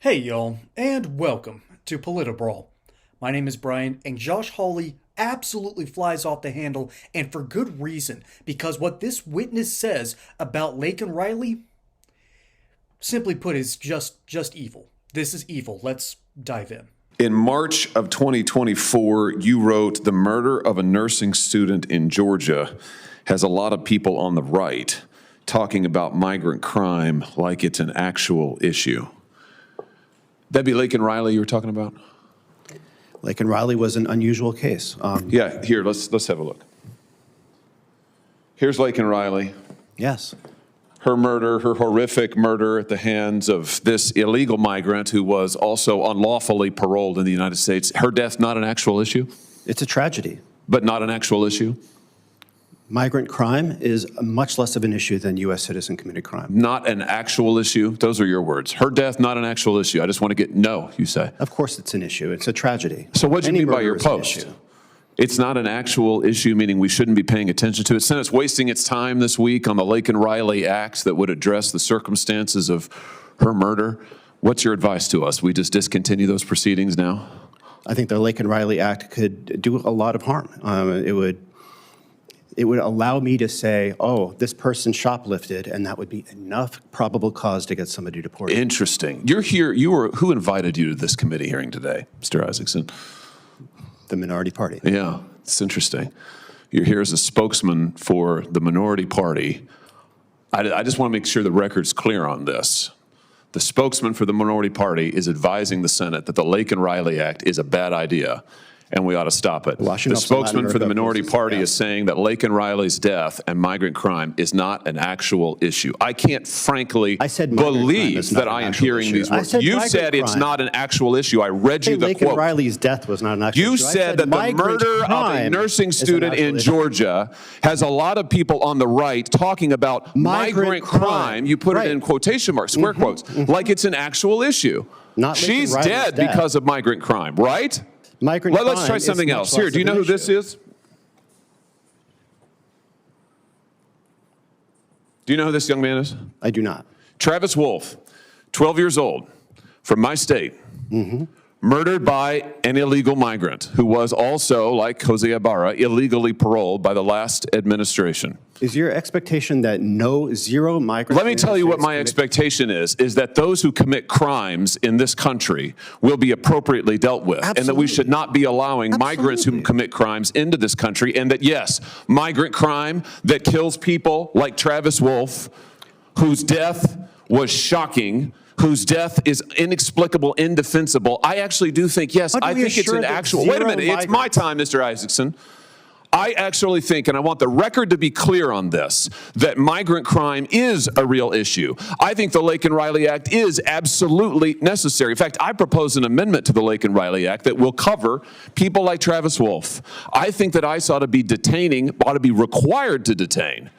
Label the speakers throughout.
Speaker 1: Hey y'all, and welcome to Politibrawl. My name is Brian, and Josh Hawley absolutely flies off the handle, and for good reason, because what this witness says about Laken Riley, simply put, is just evil. This is evil. Let's dive in.
Speaker 2: In March of 2024, you wrote, "The murder of a nursing student in Georgia has a lot of people on the right talking about migrant crime like it's an actual issue." That'd be Laken Riley you were talking about?
Speaker 3: Laken Riley was an unusual case.
Speaker 2: Yeah, here, let's have a look. Here's Laken Riley.
Speaker 3: Yes.
Speaker 2: Her murder, her horrific murder at the hands of this illegal migrant who was also unlawfully paroled in the United States. Her death, not an actual issue?
Speaker 3: It's a tragedy.
Speaker 2: But not an actual issue?
Speaker 3: Migrant crime is much less of an issue than U.S. citizen committed crime.
Speaker 2: Not an actual issue? Those are your words. Her death, not an actual issue. I just want to get, no, you say.
Speaker 3: Of course it's an issue. It's a tragedy.
Speaker 2: So what do you
Speaker 3: Any
Speaker 2: mean by your
Speaker 3: murder is an
Speaker 2: post?
Speaker 3: issue.
Speaker 2: It's not an actual issue, meaning we shouldn't be paying attention to it. Senate's wasting its time this week on the Laken Riley Act that would address the circumstances of her murder. What's your advice to us? We just discontinue those proceedings now?
Speaker 3: I think the Laken Riley Act could do a lot of harm. It would allow me to say, oh, this person shoplifted, and that would be enough probable cause to get somebody deported.
Speaker 2: Interesting. You're here, who invited you to this committee hearing today, Mr. Isaacson?
Speaker 3: The minority party.
Speaker 2: Yeah, it's interesting. You're here as a spokesman for the minority party. I just want to make sure the record's clear on this. The spokesman for the minority party is advising the Senate that the Laken Riley Act is a bad idea and we ought to stop it. The spokesman for the minority party is saying that Laken Riley's death and migrant crime is not an actual issue. I can't frankly believe that I am hearing these words. You said it's not an actual issue. I read you the quote.
Speaker 3: Laken Riley's death was not an actual issue.
Speaker 2: You said that the murder of a nursing student in Georgia has a lot of people on the right talking about migrant crime. You put it in quotation marks, square quotes, like it's an actual issue. She's dead because of migrant crime, right? Let's try something else. Here, do you know who this is? Do you know who this young man is?
Speaker 3: I do not.
Speaker 2: Travis Wolf, 12 years old, from my state, murdered by an illegal migrant who was also, like Jose Ibarra, illegally paroled by the last administration.
Speaker 3: Is your expectation that zero migrants?
Speaker 2: Let me tell you what my expectation is that those who commit crimes in this country will be appropriately dealt with.
Speaker 3: Absolutely.
Speaker 2: And that we should not be allowing migrants who commit crimes into this country. And that, yes, migrant crime that kills people like Travis Wolf, whose death was shocking, whose death is inexplicable, indefensible. I actually do think, yes, I think it's an actual, wait a minute, it's my time, Mr. Isaacson. I actually think, and I want the record to be clear on this, that migrant crime is a real issue. I think the Laken Riley Act is absolutely necessary. In fact, I propose an amendment to the Laken Riley Act that will cover people like Travis Wolf. I think that ICE ought to be required to detain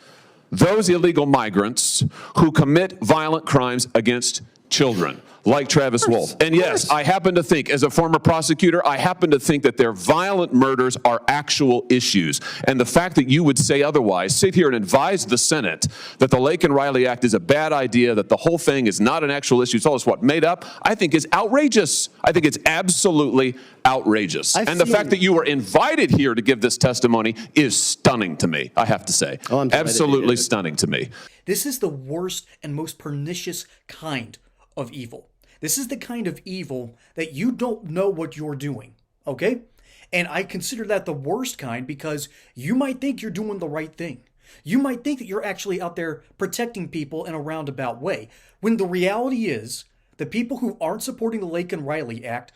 Speaker 2: those illegal migrants who commit violent crimes against children, like Travis Wolf. And yes, I happen to think, as a former prosecutor, I happen to think that their violent murders are actual issues. And the fact that you would say otherwise, sit here and advise the Senate that the Laken Riley Act is a bad idea, that the whole thing is not an actual issue, it's all just made up, I think is outrageous. I think it's absolutely outrageous. And the fact that you were invited here to give this testimony is stunning to me, I have to say. Absolutely stunning to me.
Speaker 1: This is the worst and most pernicious kind of evil. This is the kind of evil that you don't know what you're doing, okay? And I consider that the worst kind because you might think you're doing the right thing. You might think that you're actually out there protecting people in a roundabout way, when the reality is the people who aren't supporting the Laken Riley Act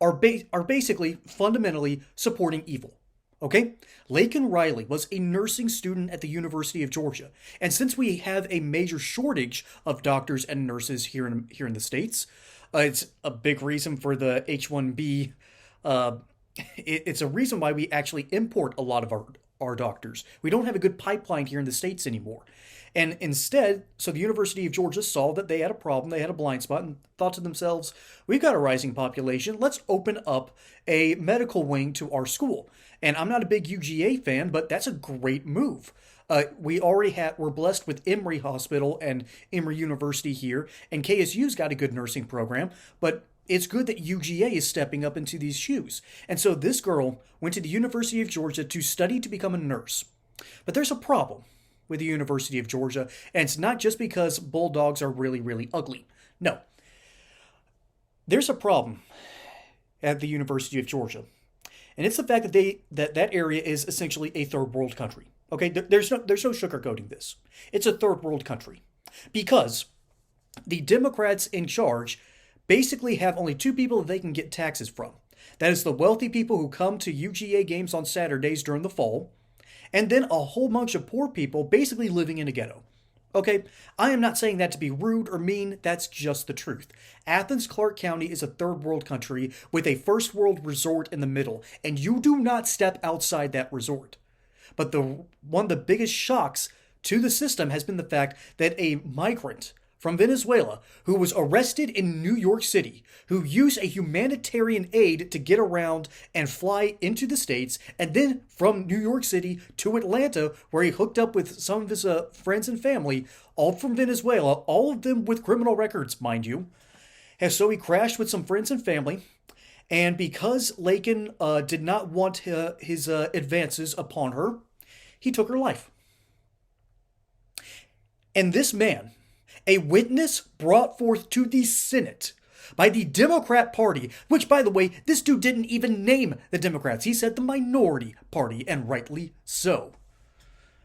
Speaker 1: are basically fundamentally supporting evil. Okay? Laken Riley was a nursing student at the University of Georgia. And since we have a major shortage of doctors and nurses here in the States, it's a big reason for the H-1B. It's a reason why we actually import a lot of our doctors. We don't have a good pipeline here in the States anymore. And instead, so the University of Georgia saw that they had a problem, they had a blind spot, and thought to themselves, we've got a rising population, let's open up a medical wing to our school. And I'm not a big UGA fan, but that's a great move. We're blessed with Emory Hospital and Emory University here, and KSU's got a good nursing program, but it's good that UGA is stepping up into these shoes. And so this girl went to the University of Georgia to study to become a nurse. But there's a problem with the University of Georgia, and it's not just because bulldogs are really, really ugly. No. There's a problem at the University of Georgia, and it's the fact that that area is essentially a third world country. Okay, there's no sugarcoating this. It's a third world country because the Democrats in charge basically have only two people that they can get taxes from. That is the wealthy people who come to UGA games on Saturdays during the fall, and then a whole bunch of poor people basically living in a ghetto. Okay, I am not saying that to be rude or mean, that's just the truth. Athens, Clarke County is a third world country with a first world resort in the middle, and you do not step outside that resort. But one of the biggest shocks to the system has been the fact that a migrant from Venezuela who was arrested in New York City, who used a humanitarian aid to get around and fly into the States, and then from New York City to Atlanta, where he hooked up with some of his friends and family, all from Venezuela, all of them with criminal records, mind you. And so he crashed with some friends and family, and because Lakin did not want his advances upon her, he took her life. And this man, a witness brought forth to the Senate by the Democrat Party, which, by the way, this dude didn't even name the Democrats. He said the minority party, and rightly so.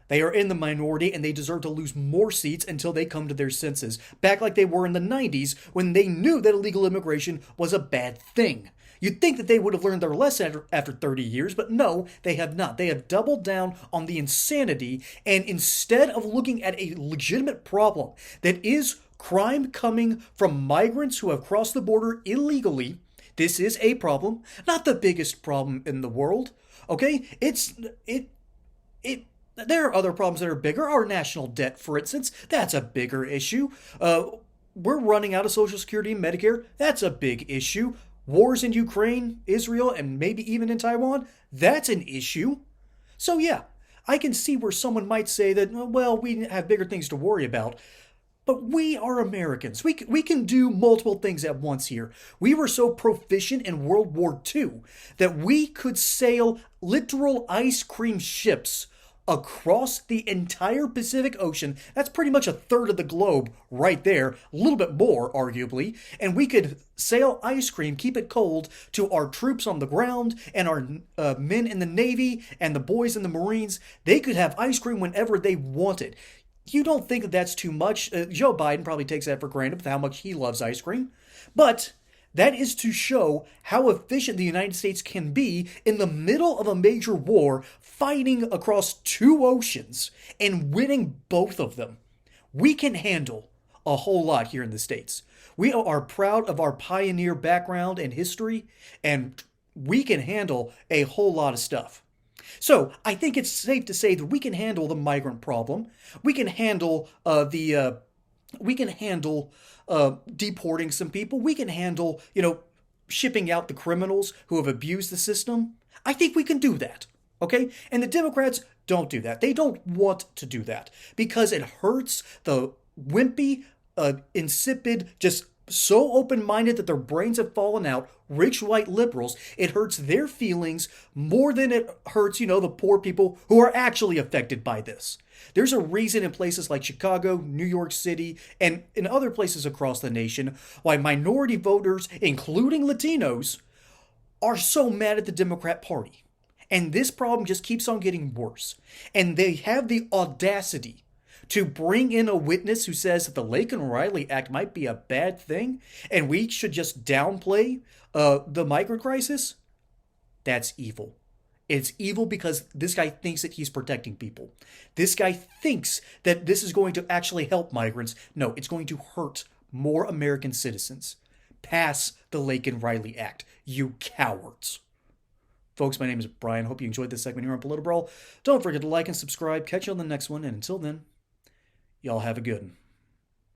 Speaker 1: They are in the minority, and they deserve to lose more seats until they come to their senses, back like they were in the 90s when they knew that illegal immigration was a bad thing. You'd think that they would have learned their lesson after 30 years, but no, they have not. They have doubled down on the insanity, and instead of looking at a legitimate problem that is crime coming from migrants who have crossed the border illegally, this is a problem, not the biggest problem in the world. Okay? There are other problems that are bigger. Our national debt, for instance, that's a bigger issue. We're running out of Social Security and Medicare. That's a big issue. Wars in Ukraine, Israel, and maybe even in Taiwan, that's an issue. So yeah, I can see where someone might say that, well, we have bigger things to worry about. But we are Americans. We can do multiple things at once here. We were so proficient in World War II that we could sail literal ice cream ships across the entire Pacific Ocean. That's pretty much a third of the globe right there, a little bit more, arguably. And we could sail ice cream, keep it cold, to our troops on the ground and our men in the Navy and the boys in the Marines. They could have ice cream whenever they wanted. You don't think that that's too much? Joe Biden probably takes that for granted with how much he loves ice cream. But that is to show how efficient the United States can be in the middle of a major war, fighting across two oceans and winning both of them. We can handle a whole lot here in the States. We are proud of our pioneer background and history, and we can handle a whole lot of stuff. So I think it's safe to say that we can handle the migrant problem. We can handle deporting some people. We can handle, shipping out the criminals who have abused the system. I think we can do that. Okay? And the Democrats don't do that. They don't want to do that because it hurts the wimpy, insipid, just so open-minded that their brains have fallen out, rich white liberals. It hurts their feelings more than it hurts, the poor people who are actually affected by this. There's a reason in places like Chicago, New York City, and in other places across the nation why minority voters, including Latinos, are so mad at the Democrat Party. And this problem just keeps on getting worse. And they have the audacity to bring in a witness who says that the Laken-Riley Act might be a bad thing and we should just downplay the migrant crisis. That's evil. It's evil because this guy thinks that he's protecting people. This guy thinks that this is going to actually help migrants. No, it's going to hurt more American citizens. Pass the Laken-Riley Act, you cowards. Folks, my name is Brian. Hope you enjoyed this segment here on Political Brawl. Don't forget to like and subscribe. Catch you on the next one. And until then, y'all have a good one.